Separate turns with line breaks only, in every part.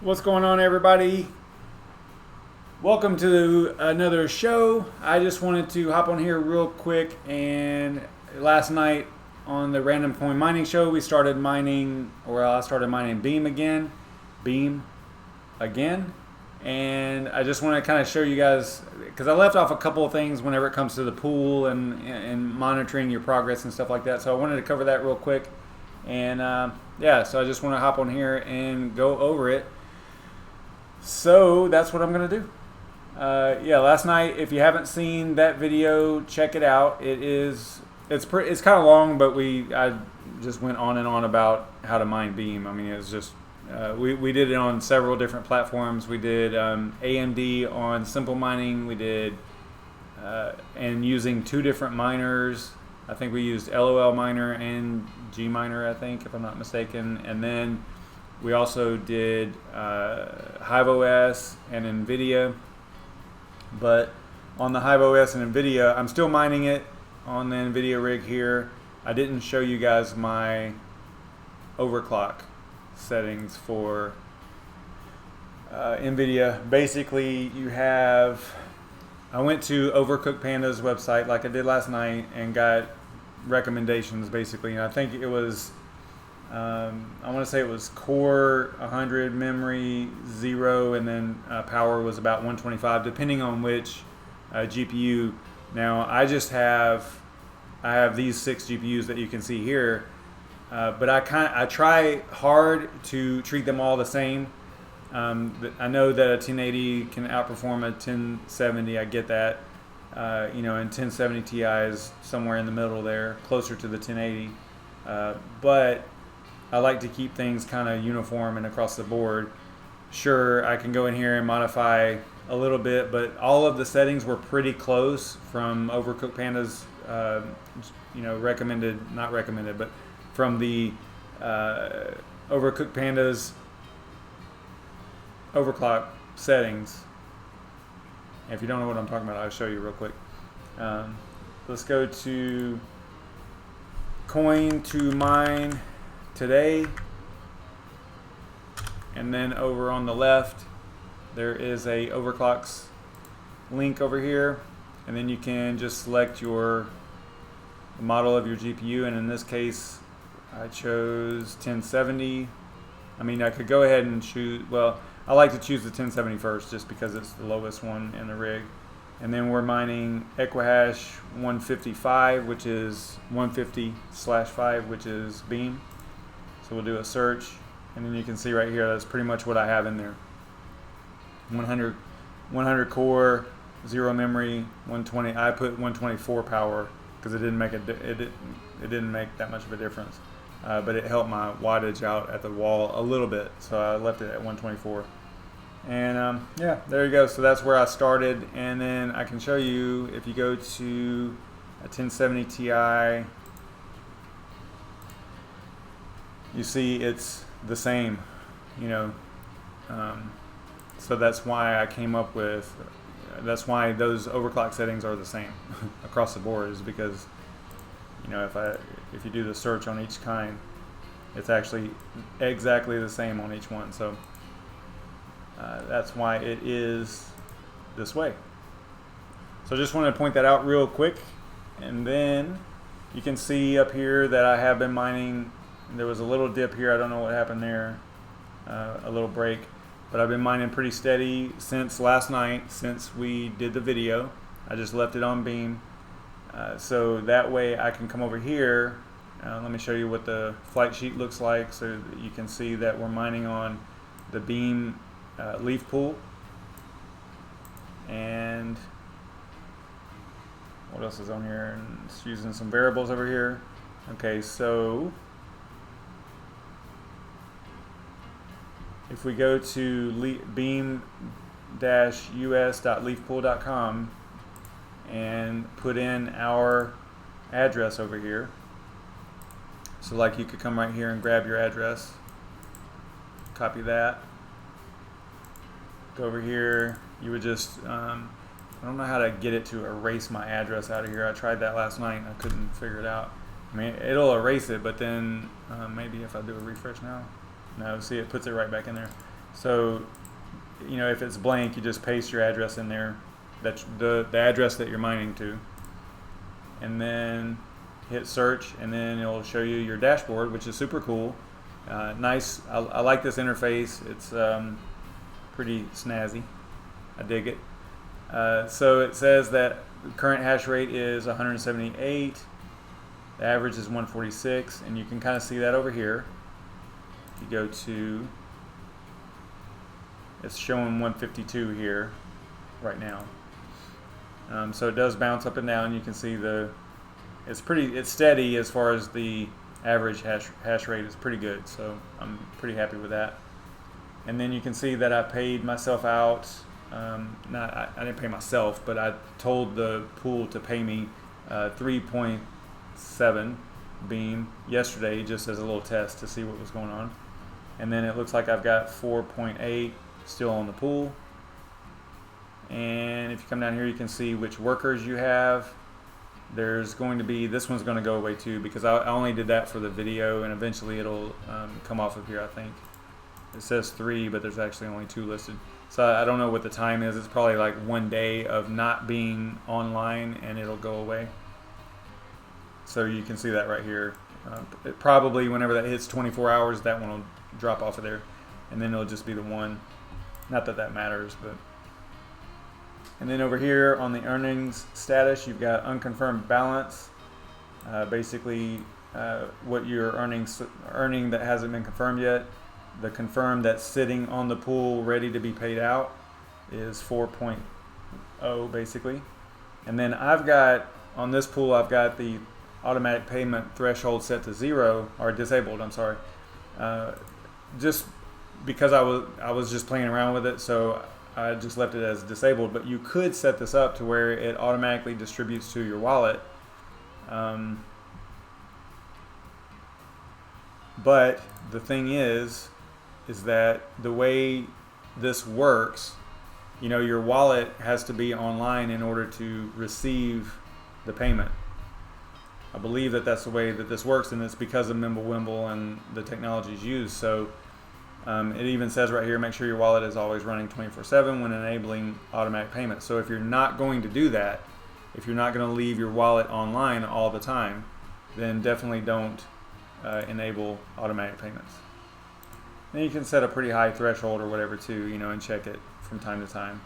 What's going on, everybody? Welcome to another show. I just wanted to hop on here real quick. And last night on the Random Coin Mining Show, we started mining, or I started mining Beam again. And I just want to kind of show you guys, because I left off a couple of things whenever it comes to the pool and monitoring your progress and stuff like that. So I wanted to cover that real quick. And yeah, so I just want to hop on here and go over it. So that's what I'm going to do. Yeah, last night, if you haven't seen that video, check it out. It's kind of long, but I just went on and on about how to mine Beam. I mean, it was just we did it on several different platforms. We did AMD on simple mining. We did and using two different miners. I think we used LOL miner and G miner, I think, if I'm not mistaken. And then we also did HiveOS and nvidia. But on the HiveOS and nvidia, I'm still mining it on the nvidia rig here. I didn't show you guys my overclock settings for nvidia. Basically, I went to Overcooked Panda's website like I did last night and got recommendations basically, and I think it was I want to say it was core 100, memory 0, and then power was about 125 depending on which GPU. Now I have these 6 GPUs that you can see here, but I try hard to treat them all the same. I know that a 1080 can outperform a 1070. I get that. And 1070 Ti is somewhere in the middle there, closer to the 1080. But I like to keep things kind of uniform and across the board. Sure, I can go in here and modify a little bit, but all of the settings were pretty close from Overcooked Panda's, not recommended, but from the Overcooked Panda's overclock settings. If you don't know what I'm talking about, I'll show you real quick. Let's go to coin to mine today, and then over on the left there is a overclocks link over here, and then you can just select your model of your GPU, and in this case I chose 1070. I mean, I could go ahead and choose, well, I like to choose the 1070 first just because it's the lowest one in the rig. And then we're mining Equihash 155, which is 150/5, which is Beam. So we'll do a search, and then you can see right here that's pretty much what I have in there. 100 core, 0 memory, 120. I put 124 power because it didn't make that much of a difference, but it helped my wattage out at the wall a little bit, so I left it at 124. And yeah, there you go. So that's where I started, and then I can show you if you go to a 1070 Ti. You see it's the same, so that's why I came up with, that's why those overclock settings are the same across the board, is because, if you do the search on each kind, it's actually exactly the same on each one. So that's why it is this way. So I just wanted to point that out real quick. And then you can see up here that I have been mining. There was a little dip here. I don't know what happened there, a little break. But I've been mining pretty steady since last night, since we did the video. I just left it on Beam. So that way I can come over here. Let me show you what the flight sheet looks like so that you can see that we're mining on the Beam leaf pool. And what else is on here? And it's using some variables over here. Okay, so if we go to beam-us.leafpool.com and put in our address over here, so like you could come right here and grab your address, copy that, go over here, you would just, I don't know how to get it to erase my address out of here. I tried that last night and I couldn't figure it out. I mean, it'll erase it, but then maybe if I do a refresh now, no, see, it puts it right back in there. So, you know, if it's blank, you just paste your address in there. That's the address that you're mining to. And then hit search, and then it'll show you your dashboard, which is super cool. Nice. I like this interface. It's pretty snazzy. I dig it. So it says that the current hash rate is 178. The average is 146, and you can kind of see that over here. If you go to, it's showing 152 here right now. So it does bounce up and down. You can see it's steady as far as the average hash rate is pretty good. So I'm pretty happy with that. And then you can see that I paid myself out. I didn't pay myself, but I told the pool to pay me 3.7 Beam yesterday, just as a little test to see what was going on. And then it looks like I've got 4.8 still on the pool. And if you come down here, you can see which workers you have. There's going to be, this one's going to go away too, because I only did that for the video, and eventually it'll come off of here, I think. It says 3, but there's actually only 2 listed. So I don't know what the time is. It's probably like 1 day of not being online, and it'll go away. So you can see that right here. It probably, whenever that hits 24 hours, that one will drop off of there. And then it'll just be the one. Not that that matters, but. And then over here on the earnings status, you've got unconfirmed balance. Basically, what you're earning that hasn't been confirmed yet. The confirmed that's sitting on the pool ready to be paid out is 4.0 basically. And then I've got, on this pool, I've got the automatic payment threshold set to 0, or disabled, I'm sorry. Just because I was just playing around with it, so I just left it as disabled. But you could set this up to where it automatically distributes to your wallet. But the thing is that the way this works, you know, your wallet has to be online in order to receive the payment. I believe that that's the way that this works, and it's because of Mimblewimble and the technologies used. So it even says right here, make sure your wallet is always running 24/7 when enabling automatic payments. So if you're not going to do that, if you're not going to leave your wallet online all the time, then definitely don't enable automatic payments. Then you can set a pretty high threshold or whatever too, you know, and check it from time to time.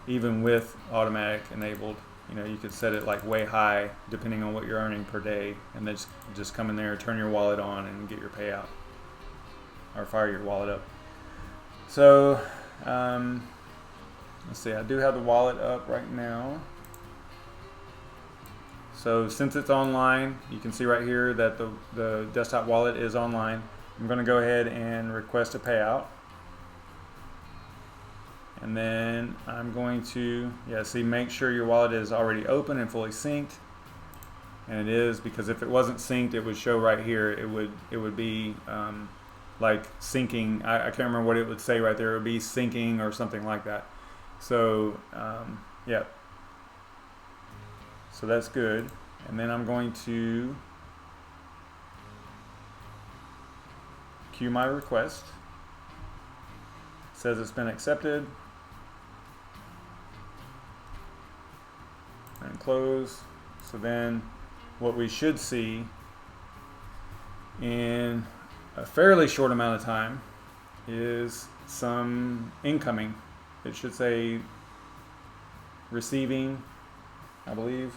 Even with automatic enabled, you know, you could set it like way high depending on what you're earning per day, and then just come in there, turn your wallet on, and get your payout, or fire your wallet up. So let's see, I do have the wallet up right now. So since it's online, you can see right here that the desktop wallet is online. I'm going to go ahead and request a payout. And then I'm going to, make sure your wallet is already open and fully synced. And it is, because if it wasn't synced, it would show right here. It would be like syncing. I can't remember what it would say right there. It would be syncing or something like that. So yeah. So that's good. And then I'm going to queue my request. It says it's been accepted. And close. So then what we should see in a fairly short amount of time is some incoming. It should say receiving, I believe.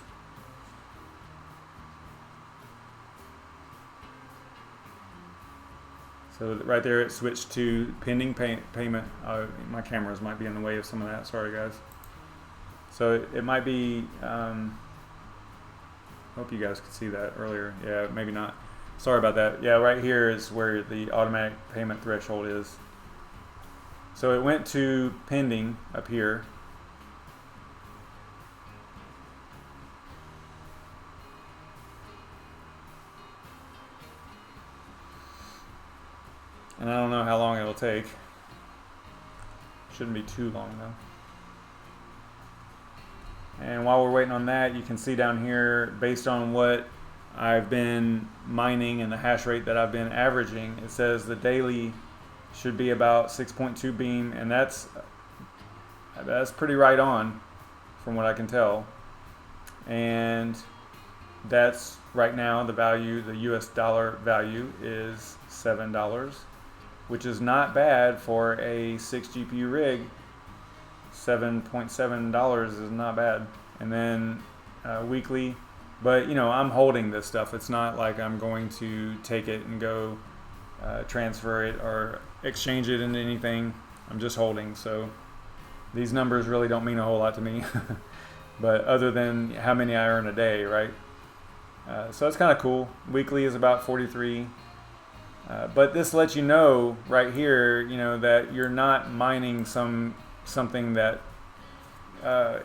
So right there it switched to pending payment. My cameras might be in the way of some of that, sorry guys. So it might be, hope you guys could see that earlier. Yeah, maybe not. Sorry about that. Yeah, right here is where the automatic payment threshold is. So it went to pending up here. And I don't know how long it'll take. Shouldn't be too long though. And while we're waiting on that, you can see down here, based on what I've been mining and the hash rate that I've been averaging, it says the daily should be about 6.2 beam, and that's pretty right on from what I can tell. And that's right now the value, the US dollar value is $7, which is not bad for a 6 GPU rig. $7.7 is not bad. And then weekly, but you know, I'm holding this stuff. It's not like I'm going to take it and go transfer it or exchange it into anything. I'm just holding. So these numbers really don't mean a whole lot to me. But other than how many I earn a day, right? So it's kind of cool. Weekly is about 43. But this lets you know right here, you know, that you're not mining something that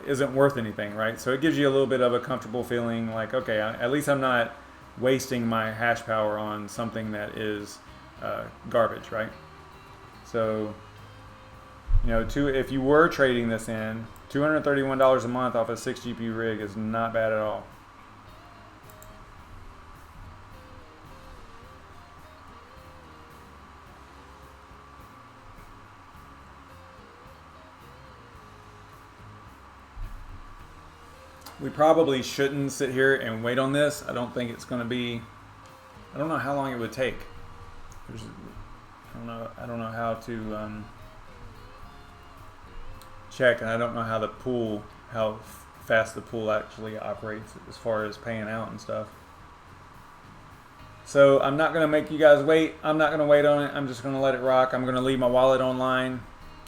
isn't worth anything, right? So it gives you a little bit of a comfortable feeling, like, okay, at least I'm not wasting my hash power on something that is garbage, right? So, you know, if you were trading this in, $231 a month off a 6 GPU rig is not bad at all. We probably shouldn't sit here and wait on this. I don't think it's going to be, I don't know how long it would take. I don't know how to check, and I don't know how fast the pool actually operates as far as paying out and stuff. So I'm not going to make you guys wait. I'm not going to wait on it. I'm just going to let it rock. I'm going to leave my wallet online,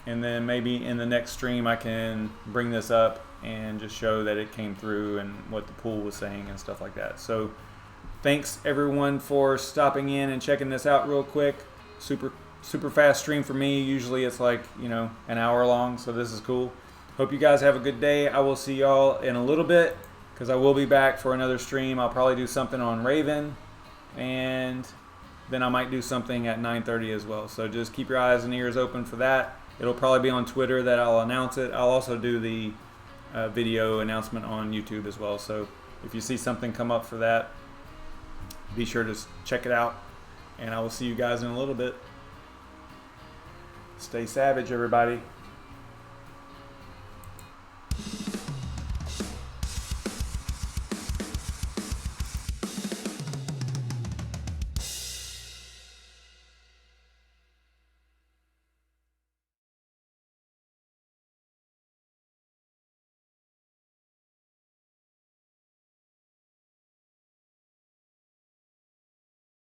and then maybe in the next stream I can bring this up and just show that it came through and what the pool was saying and stuff like that. So thanks everyone for stopping in and checking this out real quick. Super fast stream for me. Usually it's like, you know, an hour long, so this is cool. Hope you guys have a good day. I will see y'all in a little bit because I will be back for another stream. I'll probably do something on Raven, and then I might do something at 9:30 as well. So just keep your eyes and ears open for that. It'll probably be on Twitter that I'll announce it. I'll also do the video announcement on YouTube as well. So if you see something come up for that, be sure to check it out, and I will see you guys in a little bit. Stay savage, everybody.